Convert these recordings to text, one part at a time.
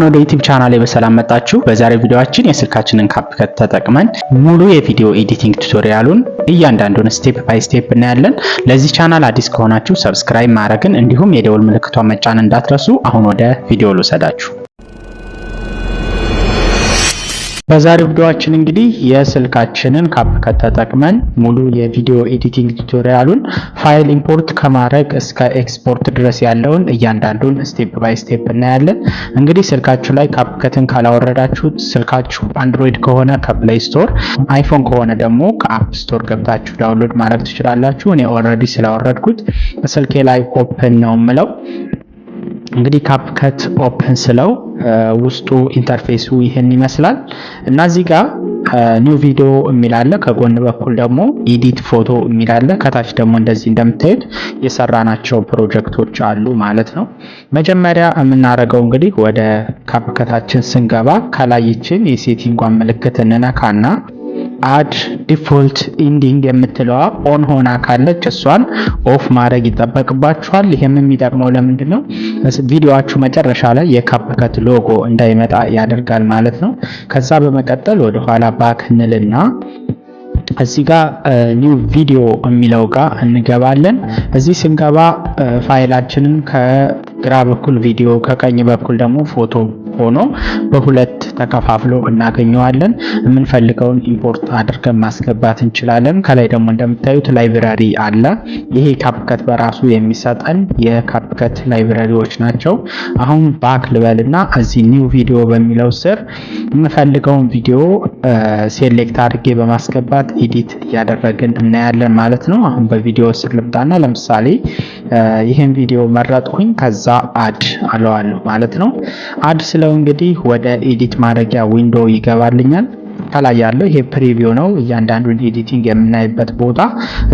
ወደ ዩቲዩብ ቻናሌ በሰላም መጣችሁ። በዛሬው ቪዲዮአችን የስልካችንን ካፕከት ተጠቅመን ሙሉ የቪዲዮ ኤዲቲንግ ቱቶሪያሉን እያንዳንዱን ስቴፕ ባይ ስቴፕ እናያለን። ለዚህ ቻናል አዲስ ከሆናችሁ ሰብስክራይብ ማድረግን እንዲሁም የደወል ምልክቷን መጫን እንዳትረሱ። አሁን ወደ ቪዲዮ ልውሰዳችሁ። በዛሬው ቪዲዮአችን እንግዲህ የስልካችንን ካፕከት ተጠቅመን ሙሉ የቪዲዮ ኤዲቲንግ ቱቶሪያሉን ፋይል ኢምፖርት ከማድረግ እስከ ኤክስፖርት ድረስ ያለውን እያንዳንዱን ስቴፕ ባይ ስቴፕ እናያለን። እንግዲህ ስልካችሁ ላይ ካፕከትን ካላወረዳችሁት ስልካችሁ አንድሮይድ ከሆነ ከፕሌይ ስቶር፣ አይፎን ከሆነ ደግሞ ከአፕ ስቶር ገብታችሁ ዳውንሎድ ማድረግ ትችላላችሁ። እኔ ኦልሬዲ ስላወረድኩት ስልኬ ላይ ኦፕን ነው የምለው። እንግዲህ ካፕከት ኦፕን ስለው ውስጡ ኢንተርፌሱ ይሄን ይመስላል እና እዚህ ጋር ኒው ቪዲዮ የሚል አለ። ከጎን በኩል ደግሞ ኤዲት ፎቶ የሚል አለ። ከታች ደግሞ እንደዚህ እንደምታዩት የሰራናቸው ፕሮጀክቶች አሉ ማለት ነው። መጀመሪያ የምናደርገው እንግዲህ ወደ ካፕከታችን ስንገባ ከላይ ይችን የሴቲንጓን ምልክት እንነካና አድ ዲፎልት ኢንዲንግ የምትለዋ ኦን ሆና ካለች እሷን ኦፍ ማድረግ ይጠበቅባችኋል። ይሄም የሚጠቅመው ለምንድነው? ቪዲዮአችሁ መጨረሻ ላይ የካፕከት ሎጎ እንዳይመጣ ያደርጋል ማለት ነው። ከዛ በመቀጠል ወደ ኋላ ባክ እንልና እዚህ ጋር ኒው ቪዲዮ የሚለው ጋር እንገባለን። እዚህ ስንገባ ፋይላችንን ከግራ በኩል ቪዲዮ ከቀኝ በኩል ደግሞ ፎቶ ሆኖ በሁለት ተከፋፍሎ እናገኘዋለን። የምንፈልገውን ኢምፖርት አድርገን ማስገባት እንችላለን። ከላይ ደግሞ እንደምታዩት ላይብራሪ አለ። ይሄ ካፕከት በራሱ የሚሰጠን የካፕከት ላይብራሪዎች ናቸው። አሁን ባክ ልበልና እዚህ ኒው ቪዲዮ በሚለው ስር የምፈልገውን ቪዲዮ ሴሌክት አድርጌ በማስገባት ኤዲት እያደረግን እናያለን ማለት ነው። አሁን በቪዲዮ ስር ልምጣና ለምሳሌ ይሄን ቪዲዮ መረጥኩኝ። ከዛ አድ አለዋለሁ ማለት ነው። አድ ስለው እንግዲህ ወደ ኤዲት ማድረጊያ ዊንዶ ይገባልኛል። ከላይ ያለው ይሄ ፕሪቪው ነው፣ እያንዳንዱን ኤዲቲንግ የምናይበት ቦታ።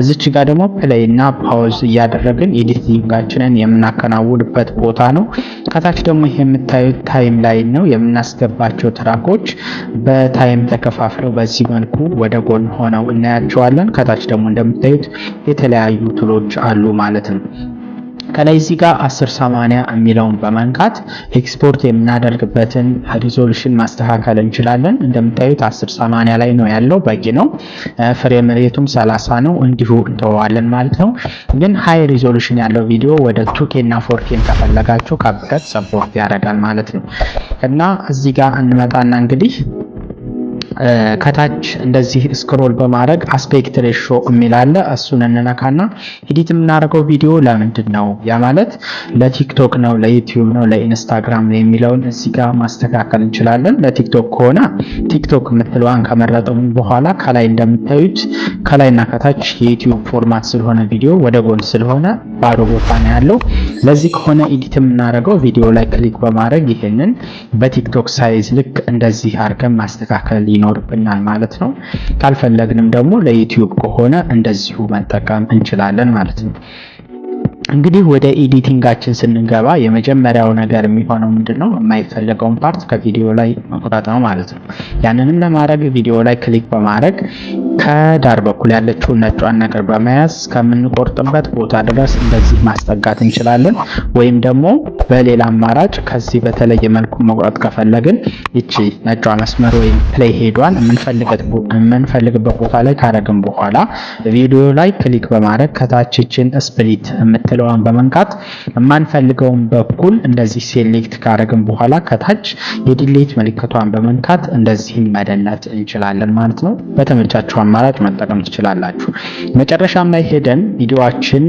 እዚች ጋር ደግሞ ፕሌይ እና ፓውዝ እያደረግን ኤዲቲንጋችንን የምናከናውንበት ቦታ ነው። ከታች ደግሞ ይሄ የምታዩት ታይም ላይን ነው። የምናስገባቸው ትራኮች በታይም ተከፋፍለው በዚህ መልኩ ወደ ጎን ሆነው እናያቸዋለን። ከታች ደግሞ እንደምታዩት የተለያዩ ቱሎች አሉ ማለት ነው። ከላይ እዚህ ጋር 1080 የሚለውን በመንካት ኤክስፖርት የምናደርግበትን ሪዞሉሽን ማስተካከል እንችላለን። እንደምታዩት 1080 ላይ ነው ያለው፣ በቂ ነው። ፍሬም ሬቱም 30 ነው፣ እንዲሁ እንተዋለን ማለት ነው። ግን ሃይ ሪዞሉሽን ያለው ቪዲዮ ወደ 2K እና 4K ከፈለጋችሁ ካፕከት ሰፖርት ያደርጋል ማለት ነው። እና እዚህ ጋር እንመጣና እንግዲህ ከታች እንደዚህ ስክሮል በማድረግ አስፔክት ሬሾ የሚል አለ። እሱን እንነካና ኤዲት የምናደርገው ቪዲዮ ለምንድን ነው? ያ ማለት ለቲክቶክ ነው፣ ለዩቲዩብ ነው፣ ለኢንስታግራም ነው የሚለውን እዚህ ጋር ማስተካከል እንችላለን። ለቲክቶክ ከሆነ ቲክቶክ የምትለዋን ከመረጠውን በኋላ ከላይ እንደምታዩት ከላይና ከታች የዩቲዩብ ፎርማት ስለሆነ ቪዲዮ ወደ ጎን ስለሆነ ባዶ ቦታ ነው ያለው። ለዚህ ከሆነ ኤዲት የምናደርገው ቪዲዮ ላይ ክሊክ በማድረግ ይሄንን በቲክቶክ ሳይዝ ልክ እንደዚህ አድርገን ማስተካከል ይኖርብናል ማለት ነው። ካልፈለግንም ደግሞ ለዩቲዩብ ከሆነ እንደዚሁ መጠቀም እንችላለን ማለት ነው። እንግዲህ ወደ ኤዲቲንጋችን ስንገባ የመጀመሪያው ነገር የሚሆነው ምንድነው? የማይፈለገውን ፓርት ከቪዲዮ ላይ መቁረጥ ነው ማለት ነው። ያንንም ለማድረግ ቪዲዮ ላይ ክሊክ በማድረግ ከዳር በኩል ያለችውን ነጯን ነገር በመያዝ ከምንቆርጥበት ቦታ ድረስ እንደዚህ ማስጠጋት እንችላለን። ወይም ደግሞ በሌላ አማራጭ ከዚህ በተለየ መልኩ መቁረጥ ከፈለግን ይቺ ነጯ መስመር ወይም ፕሌይ ሄዷን የምንፈልግበት ቦታ ላይ ካረግን በኋላ ቪዲዮ ላይ ክሊክ በማድረግ ከታችችን ስፕሊት የምትለዋን በመንካት የማንፈልገውን በኩል እንደዚህ ሴሌክት ካረግን በኋላ ከታች የዲሌት ምልክቷን በመንካት እንደዚህ መደለት እንችላለን ማለት ነው። በተመቻችሁ አማራጭ መጠቀም ትችላላችሁ። መጨረሻም ላይ ሄደን ቪዲዮአችን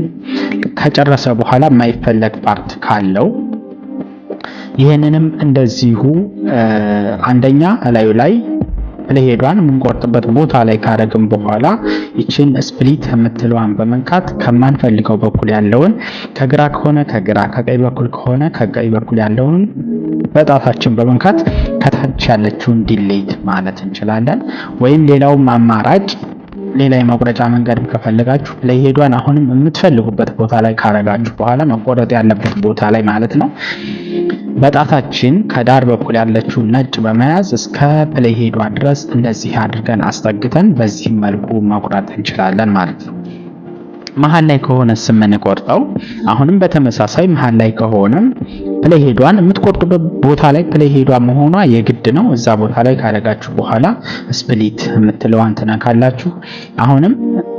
ከጨረሰ በኋላ የማይፈለግ ፓርት ካለው ይሄንንም እንደዚሁ አንደኛ ላዩ ላይ ፕሌይሄዷን የምንቆርጥበት ቦታ ላይ ካረግን በኋላ ይችን ስፕሊት የምትለዋን በመንካት ከማንፈልገው በኩል ያለውን ከግራ ከሆነ ከግራ ከቀኝ በኩል ከሆነ ከቀኝ በኩል ያለውን በጣታችን በመንካት ከታች ያለችውን ዲሌት ማለት እንችላለን። ወይም ሌላውም አማራጭ ሌላ የመቁረጫ መንገድ ከፈለጋችሁ ፕሌይሄዷን አሁንም የምትፈልጉበት ቦታ ላይ ካረጋችሁ በኋላ መቆረጥ ያለበት ቦታ ላይ ማለት ነው በጣታችን ከዳር በኩል ያለችው ነጭ በመያዝ እስከ ፕሌይሄዷ ድረስ እንደዚህ አድርገን አስጠግተን በዚህ መልኩ መቁረጥ እንችላለን ማለት ነው። መሃል ላይ ከሆነ የምንቆርጠው አሁንም በተመሳሳይ መሃል ላይ ከሆነም ፕሌይ ሄዷን የምትቆርጡበት ቦታ ላይ ፕሌይ ሄዷ መሆኗ የግድ ነው። እዛ ቦታ ላይ ካደረጋችሁ በኋላ ስፕሊት የምትለዋን ትነካላችሁ። አሁንም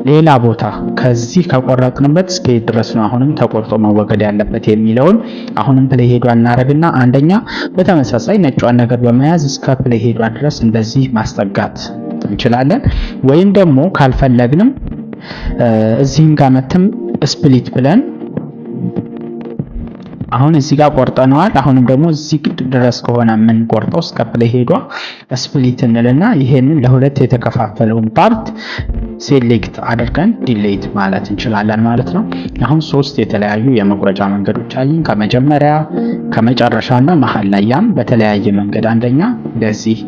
ሌላ ቦታ ከዚህ ከቆረጥንበት እስከ ድረስ ነው አሁንም ተቆርጦ መወገድ ያለበት የሚለውን አሁንም ፕሌይ ሄዷን እናደርግና አንደኛ በተመሳሳይ ነጯን ነገር በመያዝ እስከ ፕሌይ ሄዷ ድረስ እንደዚህ ማስጠጋት እንችላለን። ወይም ደግሞ ካልፈለግንም እዚህም ጋር መተም ስፕሊት ብለን አሁን እዚህ ጋር ቆርጠነዋል። አሁንም ደግሞ እዚህ ድረስ ከሆነ ምን ቆርጠው እስከ ፕሌይ ሄዷ ስፕሊት እንልና ይሄንን ለሁለት የተከፋፈለውን ፓርት ሴሌክት አድርገን ዲሌት ማለት እንችላለን ማለት ነው። አሁን ሶስት የተለያዩ የመቁረጫ መንገዶች አሉን። ከመጀመሪያ ከመጨረሻና መሃል ላይ ያም በተለያየ መንገድ አንደኛ እንደዚህ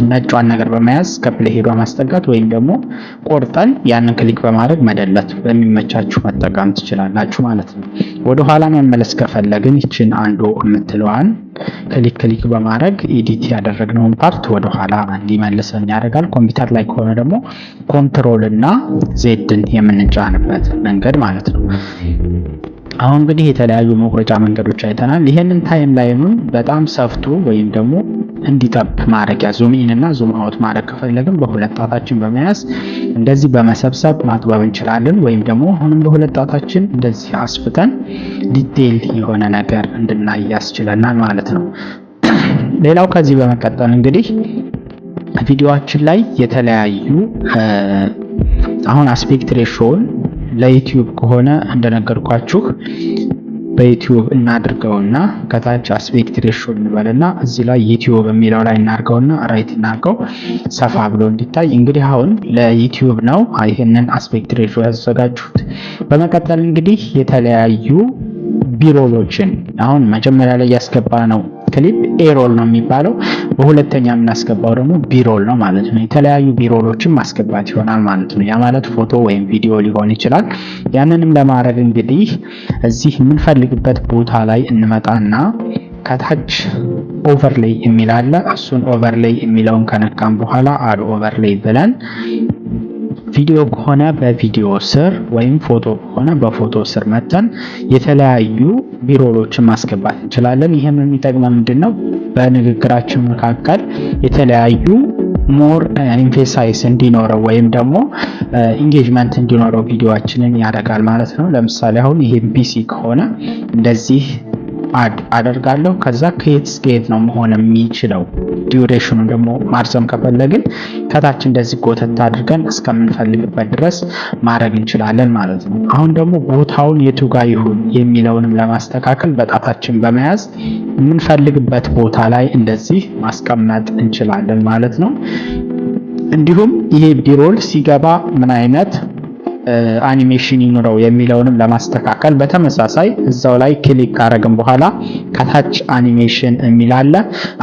ነጯን ነገር በመያዝ ከፕሌይ ሄዷ ማስጠጋት ወይም ደግሞ ቆርጠን ያንን ክሊክ በማድረግ መደለት በሚመቻችሁ መጠቀም ትችላላችሁ ማለት ነው። ወደ ኋላ መመለስ ከፈለግን ይችን አንዱ የምትለዋን ክሊክ በማድረግ ኤዲት ያደረግነውን ፓርት ወደ ኋላ እንዲመልሰን ያደርጋል። ኮምፒውተር ላይ ከሆነ ደግሞ ኮንትሮል እና ዜድን የምንጫንበት መንገድ ማለት ነው። አሁን እንግዲህ የተለያዩ መቁረጫ መንገዶች አይተናል። ይሄንን ታይም ላይኑን በጣም ሰፍቶ ወይም ደግሞ እንዲጠብ ማድረጊያ ዙም ኢን እና ዙም አውት ማድረግ ከፈለግን በሁለት ጣታችን በመያዝ እንደዚህ በመሰብሰብ ማጥበብ እንችላለን። ወይም ደግሞ አሁንም በሁለት ጣታችን እንደዚህ አስፍተን ዲቴይል የሆነ ነገር እንድናይ ያስችለናል ማለት ነው። ሌላው ከዚህ በመቀጠል እንግዲህ ቪዲዮአችን ላይ የተለያዩ አሁን አስፔክት ሬሾውን ለዩቲዩብ ከሆነ እንደነገርኳችሁ በዩቲዩብ እናድርገውና ከታች አስፔክት ሬሾ እንበልና እዚህ ላይ ዩቲዩብ የሚለው ላይ እናድርገውና ራይት እናድርገው ሰፋ ብሎ እንዲታይ። እንግዲህ አሁን ለዩቲዩብ ነው ይሄንን አስፔክት ሬሾ ያዘጋጁት። በመቀጠል እንግዲህ የተለያዩ ቢሮሎችን አሁን መጀመሪያ ላይ ያስገባ ነው ክሊፕ ኤሮል ነው የሚባለው። በሁለተኛ የምናስገባው ደግሞ ቢሮል ነው ማለት ነው። የተለያዩ ቢሮሎችን ማስገባት ይሆናል ማለት ነው። ያ ማለት ፎቶ ወይም ቪዲዮ ሊሆን ይችላል። ያንንም ለማድረግ እንግዲህ እዚህ የምንፈልግበት ቦታ ላይ እንመጣና ከታች ኦቨርሌይ የሚል አለ። እሱን ኦቨርሌይ የሚለውን ከነካም በኋላ አድ ኦቨርሌይ ብለን ቪዲዮ ከሆነ በቪዲዮ ስር ወይም ፎቶ ከሆነ በፎቶ ስር መተን የተለያዩ ቢሮሎችን ማስገባት እንችላለን። ይሄም የሚጠቅመው ምንድነው? በንግግራችን መካከል የተለያዩ ሞር ኢንፌሳይስ እንዲኖረው ወይም ደግሞ ኢንጌጅመንት እንዲኖረው ቪዲዮአችንን ያደርጋል ማለት ነው። ለምሳሌ አሁን ይሄ ፒሲ ከሆነ እንደዚህ አደርጋለሁ። ከዛ ከየት እስከ የት ነው መሆን የሚችለው ዲዩሬሽኑ ደግሞ ማርዘም ከፈለግን ከታች እንደዚህ ጎተት አድርገን እስከምንፈልግበት ድረስ ማድረግ እንችላለን ማለት ነው። አሁን ደግሞ ቦታውን የቱ ጋር ይሁን የሚለውንም ለማስተካከል በጣታችን በመያዝ የምንፈልግበት ቦታ ላይ እንደዚህ ማስቀመጥ እንችላለን ማለት ነው። እንዲሁም ይሄ ቢሮል ሲገባ ምን አይነት አኒሜሽን ይኖረው የሚለውንም ለማስተካከል በተመሳሳይ እዛው ላይ ክሊክ ካረግን በኋላ ከታች አኒሜሽን የሚል አለ።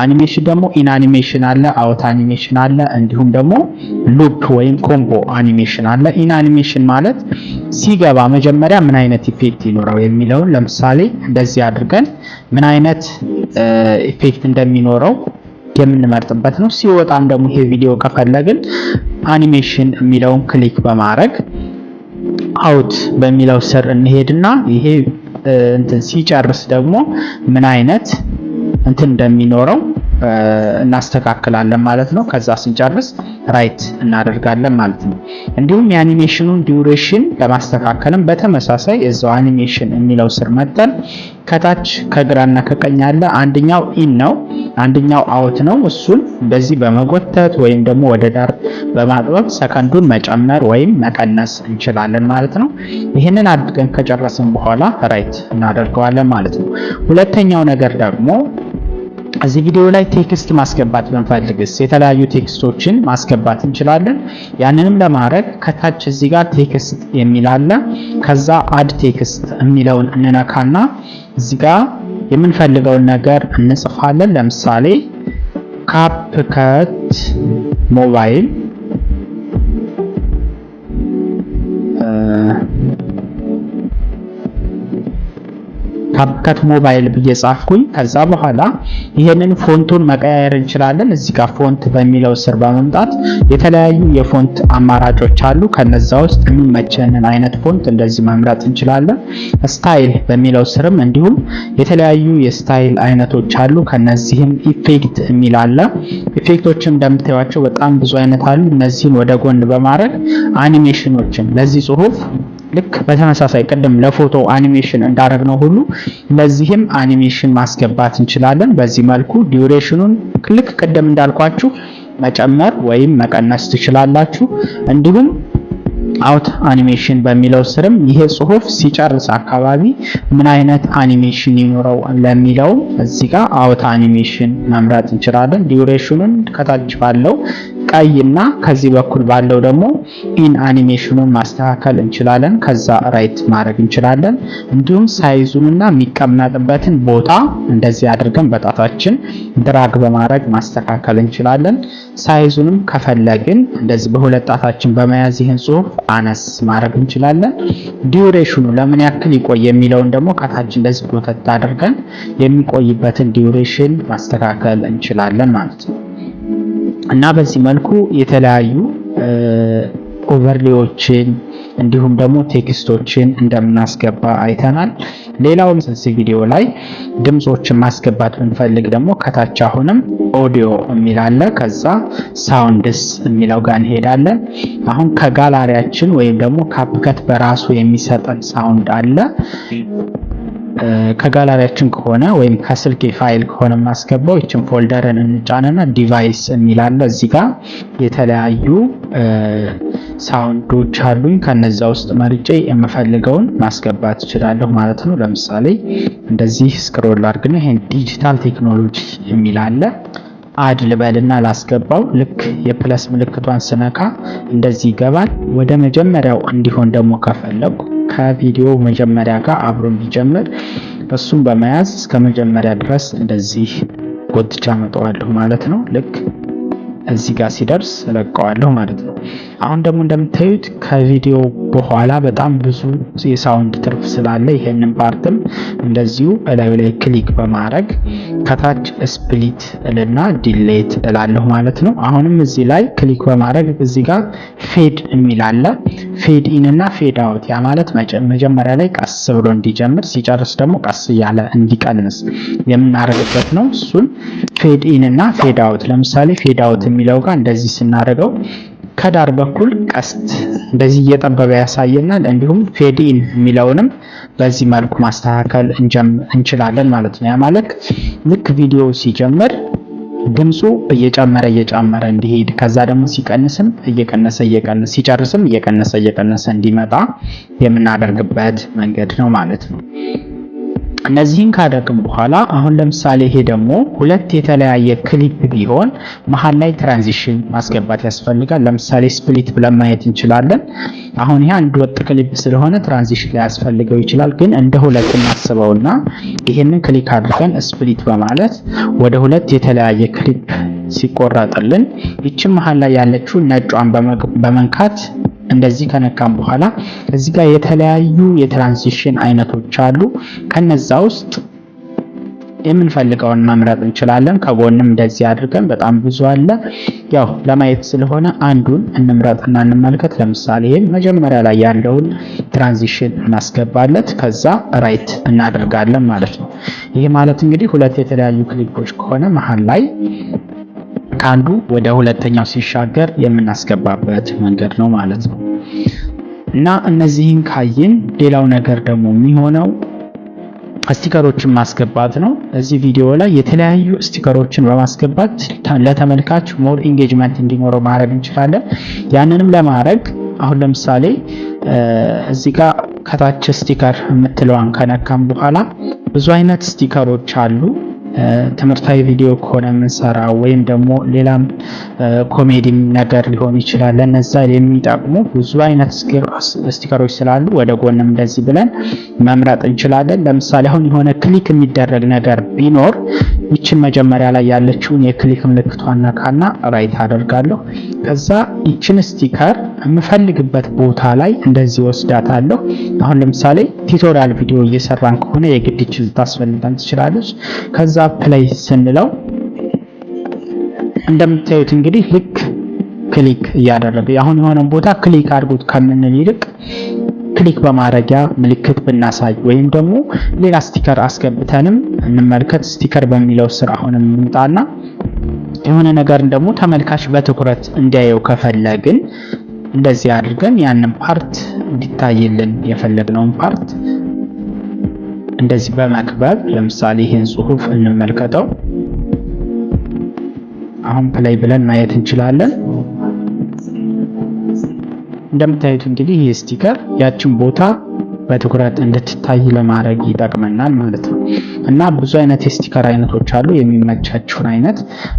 አኒሜሽን ደግሞ ኢን አኒሜሽን አለ፣ አውት አኒሜሽን አለ፣ እንዲሁም ደግሞ ሉፕ ወይም ኮምቦ አኒሜሽን አለ። ኢን አኒሜሽን ማለት ሲገባ መጀመሪያ ምን አይነት ኢፌክት ይኖረው የሚለውን ለምሳሌ እንደዚህ አድርገን ምን አይነት ኢፌክት እንደሚኖረው የምንመርጥበት ነው። ሲወጣም ደግሞ ይሄ ቪዲዮ ከፈለግን አኒሜሽን የሚለውን ክሊክ በማድረግ አውት በሚለው ስር እንሄድና ይሄ እንትን ሲጨርስ ደግሞ ምን አይነት እንትን እንደሚኖረው እናስተካክላለን ማለት ነው። ከዛ ስንጨርስ ራይት እናደርጋለን ማለት ነው። እንዲሁም የአኒሜሽኑን ዲዩሬሽን ለማስተካከልም በተመሳሳይ እዛው አኒሜሽን የሚለው ስር መጠን ከታች ከግራና ከቀኝ ያለ አንደኛው ኢን ነው፣ አንደኛው አውት ነው። እሱን እንደዚህ በመጎተት ወይም ደግሞ ወደ ዳር በማጥበብ ሰከንዱን መጨመር ወይም መቀነስ እንችላለን ማለት ነው። ይህንን አድርገን ከጨረስን በኋላ ራይት እናደርገዋለን ማለት ነው። ሁለተኛው ነገር ደግሞ እዚህ ቪዲዮ ላይ ቴክስት ማስገባት ብንፈልግስ የተለያዩ ቴክስቶችን ማስገባት እንችላለን። ያንንም ለማድረግ ከታች እዚህ ጋር ቴክስት የሚል አለ። ከዛ አድ ቴክስት የሚለውን እንነካና እዚህ ጋር የምንፈልገውን ነገር እንጽፋለን። ለምሳሌ ካፕከት ሞባይል ካፕከት ሞባይል ብዬ ጻፍኩኝ። ከዛ በኋላ ይሄንን ፎንቱን መቀያየር እንችላለን። እዚህ ጋር ፎንት በሚለው ስር በመምጣት የተለያዩ የፎንት አማራጮች አሉ። ከነዛ ውስጥ የሚመቸንን አይነት ፎንት እንደዚህ መምረጥ እንችላለን። ስታይል በሚለው ስርም እንዲሁም የተለያዩ የስታይል አይነቶች አሉ። ከነዚህም ኢፌክት የሚል አለ። ኢፌክቶችን እንደምታዩቸው በጣም ብዙ አይነት አሉ። እነዚህን ወደ ጎን በማድረግ አኒሜሽኖችን ለዚህ ጽሁፍ ልክ በተመሳሳይ ቅድም ለፎቶ አኒሜሽን እንዳደረግነው ሁሉ ለዚህም አኒሜሽን ማስገባት እንችላለን። በዚህ መልኩ ዲዩሬሽኑን ልክ ቅድም እንዳልኳችሁ መጨመር ወይም መቀነስ ትችላላችሁ። እንዲሁም አውት አኒሜሽን በሚለው ስርም ይሄ ጽሁፍ ሲጨርስ አካባቢ ምን አይነት አኒሜሽን ይኖረው ለሚለው እዚህ ጋር አውት አኒሜሽን መምረጥ እንችላለን። ዲዩሬሽኑን ከታች ባለው ቀይና ከዚህ በኩል ባለው ደግሞ ኢን አኒሜሽኑን ማስተካከል እንችላለን። ከዛ ራይት ማድረግ እንችላለን። እንዲሁም ሳይዙንና የሚቀመጥበትን ቦታ እንደዚህ አድርገን በጣታችን ድራግ በማድረግ ማስተካከል እንችላለን። ሳይዙንም ከፈለግን እንደዚህ በሁለት ጣታችን በመያዝ ይህን ጽሁፍ አነስ ማድረግ እንችላለን። ዲዩሬሽኑ ለምን ያክል ይቆይ የሚለውን ደግሞ ከታች እንደዚህ ቦተት አድርገን የሚቆይበትን ዲዩሬሽን ማስተካከል እንችላለን ማለት ነው። እና በዚህ መልኩ የተለያዩ ኦቨርሌዎችን እንዲሁም ደግሞ ቴክስቶችን እንደምናስገባ አይተናል። ሌላው እዚህ ቪዲዮ ላይ ድምጾችን ማስገባት ብንፈልግ ደግሞ ከታች አሁንም ኦዲዮ የሚል አለ። ከዛ ሳውንድስ የሚለው ጋር እንሄዳለን። አሁን ከጋላሪያችን ወይም ደግሞ ካፕከት በራሱ የሚሰጠን ሳውንድ አለ። ከጋላሪያችን ከሆነ ወይም ከስልክ ፋይል ከሆነ ማስገባው እቺን ፎልደርን እንጫንና ዲቫይስ የሚል አለ። እዚህ ጋር የተለያዩ ሳውንዶች አሉኝ። ከነዛ ውስጥ መርጬ የምፈልገውን ማስገባት እችላለሁ ማለት ነው። ለምሳሌ እንደዚህ ስክሮል አድርግና ይሄን ዲጂታል ቴክኖሎጂ የሚል አለ። አድ ልበልና ላስገባው። ልክ የፕለስ ምልክቷን ስነካ እንደዚህ ይገባል። ወደ መጀመሪያው እንዲሆን ደግሞ ከፈለኩ ከቪዲዮ መጀመሪያ ጋር አብሮ እንዲጀምር እሱን በመያዝ እስከ መጀመሪያ ድረስ እንደዚህ ጎትቻ አመጣዋለሁ ማለት ነው። ልክ እዚህ ጋር ሲደርስ ለቀዋለሁ ማለት ነው። አሁን ደግሞ እንደምታዩት ከቪዲዮ በኋላ በጣም ብዙ የሳውንድ ትርፍ ስላለ ይሄንን ፓርትም እንደዚሁ እላዩ ላይ ክሊክ በማድረግ ከታች ስፕሊት እልና ዲሌት እላለሁ ማለት ነው። አሁንም እዚህ ላይ ክሊክ በማድረግ እዚህ ጋር ፌድ የሚል አለ። ፌድ ኢን እና ፌድ አውት፣ ያ ማለት መጀመሪያ ላይ ቀስ ብሎ እንዲጀምር ሲጨርስ ደግሞ ቀስ እያለ እንዲቀንስ የምናደርግበት ነው። እሱን ፌድ ኢን እና ፌድ አውት። ለምሳሌ ፌድ አውት የሚለው ጋር እንደዚህ ስናደርገው ከዳር በኩል ቀስት እንደዚህ እየጠበበ ያሳየናል። እንዲሁም ፌድ ኢን የሚለውንም በዚህ መልኩ ማስተካከል እንችላለን ማለት ነው። ያ ማለት ልክ ቪዲዮ ሲጀምር ድምፁ እየጨመረ እንዲሄድ፣ ከዛ ደግሞ ሲቀንስም እየቀነሰ ሲጨርስም እየቀነሰ እንዲመጣ የምናደርግበት መንገድ ነው ማለት ነው። እነዚህን ካደረግን በኋላ አሁን ለምሳሌ ይሄ ደግሞ ሁለት የተለያየ ክሊፕ ቢሆን መሀል ላይ ትራንዚሽን ማስገባት ያስፈልጋል። ለምሳሌ ስፕሊት ብለን ማየት እንችላለን። አሁን ይሄ አንድ ወጥ ክሊፕ ስለሆነ ትራንዚሽን ላይ ያስፈልገው ይችላል። ግን እንደ ሁለት እናስበውና ይሄንን ክሊክ አድርገን ስፕሊት በማለት ወደ ሁለት የተለያየ ክሊፕ ሲቆረጥልን ይቺን መሀል ላይ ያለችው ነጯን በመንካት እንደዚህ ከነካም በኋላ እዚህ ጋር የተለያዩ የትራንዚሽን አይነቶች አሉ። ከነዛ ውስጥ የምንፈልገውን መምረጥ እንችላለን። ከጎንም እንደዚህ አድርገን በጣም ብዙ አለ። ያው ለማየት ስለሆነ አንዱን እንምረጥና እንመልከት። ለምሳሌ ይሄን መጀመሪያ ላይ ያለውን ትራንዚሽን እናስገባለት፣ ከዛ ራይት እናደርጋለን ማለት ነው። ይሄ ማለት እንግዲህ ሁለት የተለያዩ ክሊፖች ከሆነ መሀል ላይ ከአንዱ ወደ ሁለተኛው ሲሻገር የምናስገባበት መንገድ ነው ማለት ነው። እና እነዚህን ካየን ሌላው ነገር ደግሞ የሚሆነው ስቲከሮችን ማስገባት ነው። እዚህ ቪዲዮ ላይ የተለያዩ ስቲከሮችን በማስገባት ለተመልካች ሞር ኢንጌጅመንት እንዲኖረው ማድረግ እንችላለን። ያንንም ለማድረግ አሁን ለምሳሌ እዚህ ጋር ከታች ስቲከር የምትለዋን ከነካም በኋላ ብዙ አይነት ስቲከሮች አሉ። ትምህርታዊ ቪዲዮ ከሆነ የምንሰራው ወይም ደግሞ ሌላም ኮሜዲ ነገር ሊሆን ይችላል። ለነዛ የሚጠቅሙ ብዙ አይነት ስቲከሮች ስላሉ ወደ ጎንም እንደዚህ ብለን መምረጥ እንችላለን። ለምሳሌ አሁን የሆነ ክሊክ የሚደረግ ነገር ቢኖር ይችን መጀመሪያ ላይ ያለችውን የክሊክ ምልክቷን ነካና ራይት አደርጋለሁ። ከዛ ይችን ስቲከር የምፈልግበት ቦታ ላይ እንደዚህ ወስዳታለሁ። አሁን ለምሳሌ ቱቶሪያል ቪዲዮ እየሰራን ከሆነ የግድ ይችን ታስፈልገን ትችላለች። ከዛ ፕሌይ ስንለው እንደምታዩት እንግዲህ ልክ ክሊክ እያደረገ አሁን የሆነ ቦታ ክሊክ አድርጉት ከምንል ይልቅ ክሊክ በማድረጊያ ምልክት ብናሳይ ወይም ደግሞ ሌላ ስቲከር አስገብተንም እንመልከት። ስቲከር በሚለው ስር አሁንም እንምጣና የሆነ ነገር ደግሞ ተመልካች በትኩረት እንዲያየው ከፈለግን እንደዚህ አድርገን ያንን ፓርት እንዲታይልን የፈለግነውን ፓርት እንደዚህ በመክበብ ለምሳሌ ይህን ጽሁፍ እንመልከተው። አሁን ፕሌይ ብለን ማየት እንችላለን። እንደምታዩት እንግዲህ ይህ ስቲከር ያችን ቦታ በትኩረት እንድትታይ ለማድረግ ይጠቅመናል ማለት ነው። እና ብዙ አይነት የስቲከር አይነቶች አሉ። የሚመቻችሁን አይነት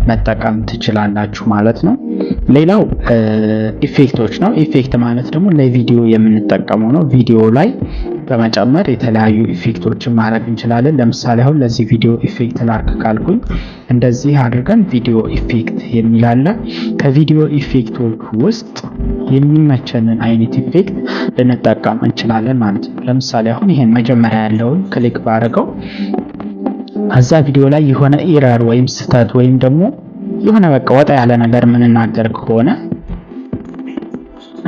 መጠቀም ትችላላችሁ ማለት ነው። ሌላው ኢፌክቶች ነው። ኢፌክት ማለት ደግሞ ለቪዲዮ የምንጠቀመው ነው። ቪዲዮ ላይ በመጨመር የተለያዩ ኢፌክቶችን ማድረግ እንችላለን። ለምሳሌ አሁን ለዚህ ቪዲዮ ኢፌክት ላርክ ካልኩኝ እንደዚህ አድርገን ቪዲዮ ኢፌክት የሚል አለ። ከቪዲዮ ኢፌክቶች ውስጥ የሚመቸንን አይነት ኢፌክት ልንጠቀም እንችላለን ማለት ነው። ለምሳሌ አሁን ይሄን መጀመሪያ ያለውን ክሊክ ባደረገው እዛ ቪዲዮ ላይ የሆነ ኤረር ወይም ስህተት ወይም ደግሞ የሆነ በቃ ወጣ ያለ ነገር ምንናገር ከሆነ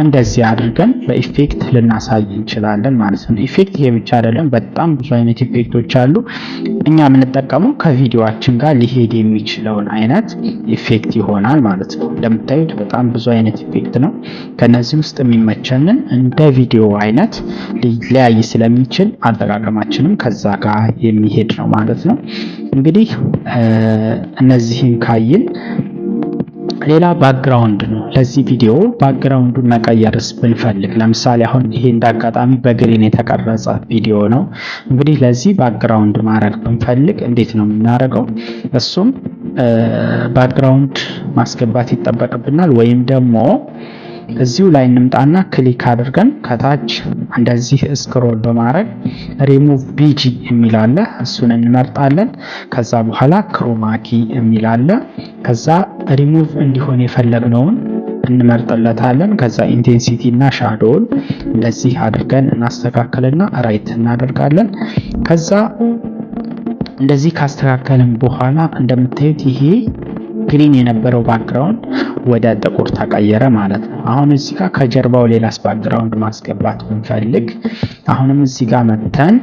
እንደዚህ አድርገን በኢፌክት ልናሳይ እንችላለን ማለት ነው። ኢፌክት ይሄ ብቻ አይደለም፣ በጣም ብዙ አይነት ኢፌክቶች አሉ። እኛ የምንጠቀመው ከቪዲዮአችን ጋር ሊሄድ የሚችለውን አይነት ኢፌክት ይሆናል ማለት ነው። እንደምታዩት በጣም ብዙ አይነት ኢፌክት ነው። ከነዚህ ውስጥ የሚመቸንን እንደ ቪዲዮ አይነት ሊለያይ ስለሚችል አጠቃቀማችንም ከዛ ጋር የሚሄድ ነው ማለት ነው። እንግዲህ እነዚህን ካይን ሌላ ባክግራውንድ ነው። ለዚህ ቪዲዮ ባክግራውንዱን መቀየርስ ብንፈልግ ለምሳሌ አሁን ይሄ እንዳጋጣሚ በግሪን የተቀረጸ ቪዲዮ ነው። እንግዲህ ለዚህ ባክግራውንድ ማድረግ ብንፈልግ እንዴት ነው የምናደርገው? እሱም ባክግራውንድ ማስገባት ይጠበቅብናል። ወይም ደግሞ እዚሁ ላይ እንምጣና ክሊክ አድርገን ከታች እንደዚህ ስክሮል በማድረግ ሪሙቭ ቢጂ የሚል አለ፣ እሱን እንመርጣለን። ከዛ በኋላ ክሮማኪ የሚል አለ። ከዛ ሪሙቭ እንዲሆን የፈለግነውን እንመርጥለታለን። ከዛ ኢንቴንሲቲ እና ሻዶውን እንደዚህ አድርገን እናስተካክልና ራይት እናደርጋለን። ከዛ እንደዚህ ካስተካከልን በኋላ እንደምታዩት ይሄ ግሪን የነበረው ባክግራውንድ ወደ ጥቁር ተቀየረ ማለት ነው። አሁን እዚህ ጋር ከጀርባው ሌላስ ባክግራውንድ ማስገባት ብንፈልግ አሁንም እዚህ ጋር መተን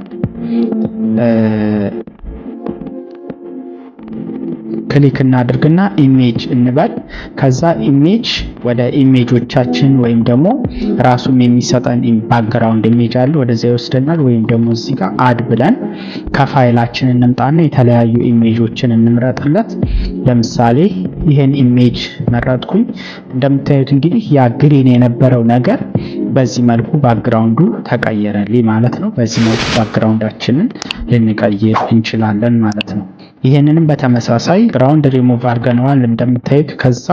ክሊክ እናድርግና ኢሜጅ እንበል። ከዛ ኢሜጅ ወደ ኢሜጆቻችን ወይም ደግሞ ራሱም የሚሰጠን ባክግራውንድ ኢሜጅ አለ ወደዛ ይወስደናል። ወይም ደግሞ እዚህ ጋር አድ ብለን ከፋይላችን እንምጣና የተለያዩ ኢሜጆችን እንምረጥለት። ለምሳሌ ይሄን ኢሜጅ መረጥኩኝ። እንደምታዩት እንግዲህ ያ ግሪን የነበረው ነገር በዚህ መልኩ ባክግራውንዱ ተቀየረልኝ ማለት ነው። በዚህ መልኩ ባክግራውንዳችንን ልንቀይር እንችላለን ማለት ነው። ይሄንንም በተመሳሳይ ግራውንድ ሪሙቭ አድርገነዋል እንደምታዩት። ከዛ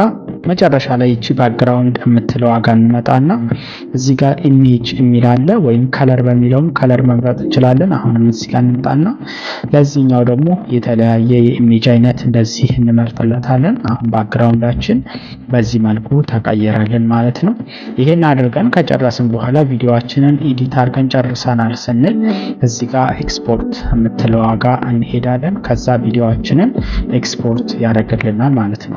መጨረሻ ላይ እቺ ባክግራውንድ የምትለው ዋጋ እንመጣና እዚህ ጋር ኢሜጅ የሚል አለ፣ ወይም ከለር በሚለውም ከለር መምረጥ እንችላለን። አሁንም እዚህ ጋር እንመጣና ለዚህኛው ደግሞ የተለያየ የኢሜጅ አይነት እንደዚህ እንመርጥለታለን። አሁን ባክግራውንዳችን በዚህ መልኩ ተቀየረልን ማለት ነው። ይሄን አድርገን ከጨረስን በኋላ ቪዲዮአችንን ኤዲት አድርገን ጨርሰናል ስንል እዚህ ጋር ኤክስፖርት የምትለው ዋጋ እንሄዳለን። ከዛ ቪዲዮአችንን ኤክስፖርት ያደርግልናል ማለት ነው።